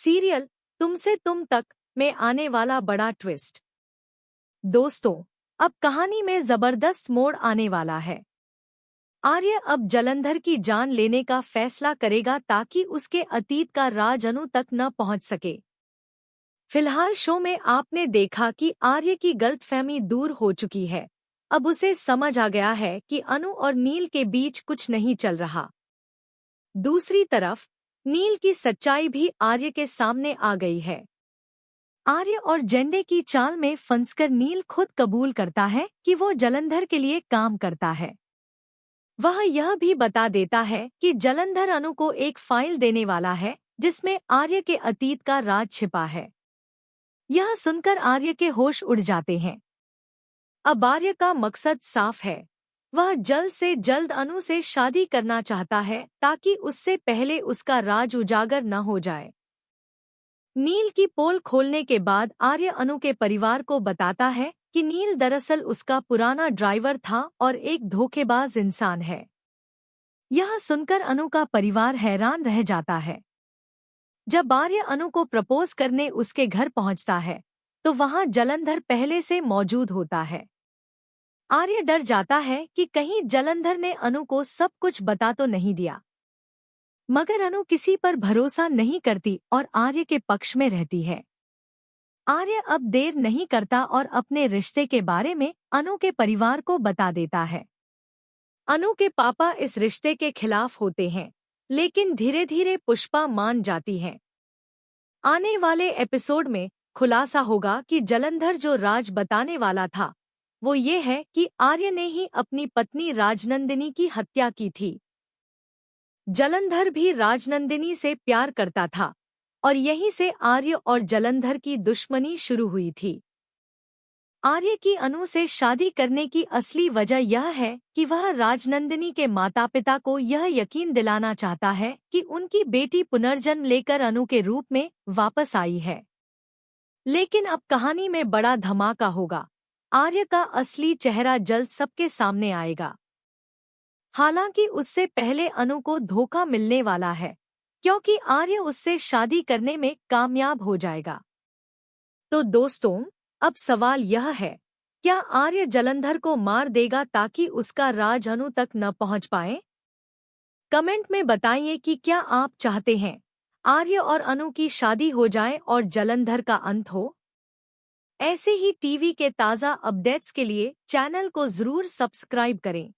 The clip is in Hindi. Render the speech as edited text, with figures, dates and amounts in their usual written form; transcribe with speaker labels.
Speaker 1: सीरियल तुमसे तुम तक में आने वाला बड़ा ट्विस्ट। दोस्तों, अब कहानी में जबरदस्त मोड़ आने वाला है। आर्य अब जलंधर की जान लेने का फैसला करेगा ताकि उसके अतीत का राज अनु तक न पहुंच सके। फिलहाल शो में आपने देखा कि आर्य की गलतफहमी दूर हो चुकी है। अब उसे समझ आ गया है कि अनु और नील के बीच कुछ नहीं चल रहा। दूसरी तरफ नील की सच्चाई भी आर्य के सामने आ गई है। आर्य और जेंडे की चाल में फंसकर नील खुद कबूल करता है कि वो जलंधर के लिए काम करता है। वह यह भी बता देता है कि जलंधर अनु को एक फाइल देने वाला है जिसमें आर्य के अतीत का राज छिपा है। यह सुनकर आर्य के होश उड़ जाते हैं। अब आर्य का मकसद साफ है। वह जल्द से जल्द अनु से शादी करना चाहता है ताकि उससे पहले उसका राज उजागर न हो जाए। नील की पोल खोलने के बाद आर्य अनु के परिवार को बताता है कि नील दरअसल उसका पुराना ड्राइवर था और एक धोखेबाज इंसान है। यह सुनकर अनु का परिवार हैरान रह जाता है। जब आर्य अनु को प्रपोज करने उसके घर पहुंचता है तो वहां जलंधर पहले से मौजूद होता है। आर्य डर जाता है कि कहीं जलंधर ने अनु को सब कुछ बता तो नहीं दिया, मगर अनु किसी पर भरोसा नहीं करती और आर्य के पक्ष में रहती है। आर्य अब देर नहीं करता और अपने रिश्ते के बारे में अनु के परिवार को बता देता है। अनु के पापा इस रिश्ते के खिलाफ होते हैं, लेकिन धीरे धीरे पुष्पा मान जाती है। आने वाले एपिसोड में खुलासा होगा कि जलंधर जो राज बताने वाला था वो ये है कि आर्य ने ही अपनी पत्नी राजनंदिनी की हत्या की थी। जलंधर भी राजनंदिनी से प्यार करता था और यहीं से आर्य और जलंधर की दुश्मनी शुरू हुई थी। आर्य की अनु से शादी करने की असली वजह यह है कि वह राजनंदिनी के माता पिता को यह यकीन दिलाना चाहता है कि उनकी बेटी पुनर्जन्म लेकर अनु के रूप में वापस आई है। लेकिन अब कहानी में बड़ा धमाका होगा। आर्य का असली चेहरा जल्द सबके सामने आएगा। हालांकि उससे पहले अनु को धोखा मिलने वाला है, क्योंकि आर्य उससे शादी करने में कामयाब हो जाएगा। तो दोस्तों, अब सवाल यह है, क्या आर्य जलंधर को मार देगा ताकि उसका राज अनु तक न पहुंच पाए? कमेंट में बताइए कि क्या आप चाहते हैं आर्य और अनु की शादी हो जाए और जलंधर का अंत हो? ऐसे ही टीवी के ताज़ा अपडेट्स के लिए चैनल को जरूर सब्सक्राइब करें।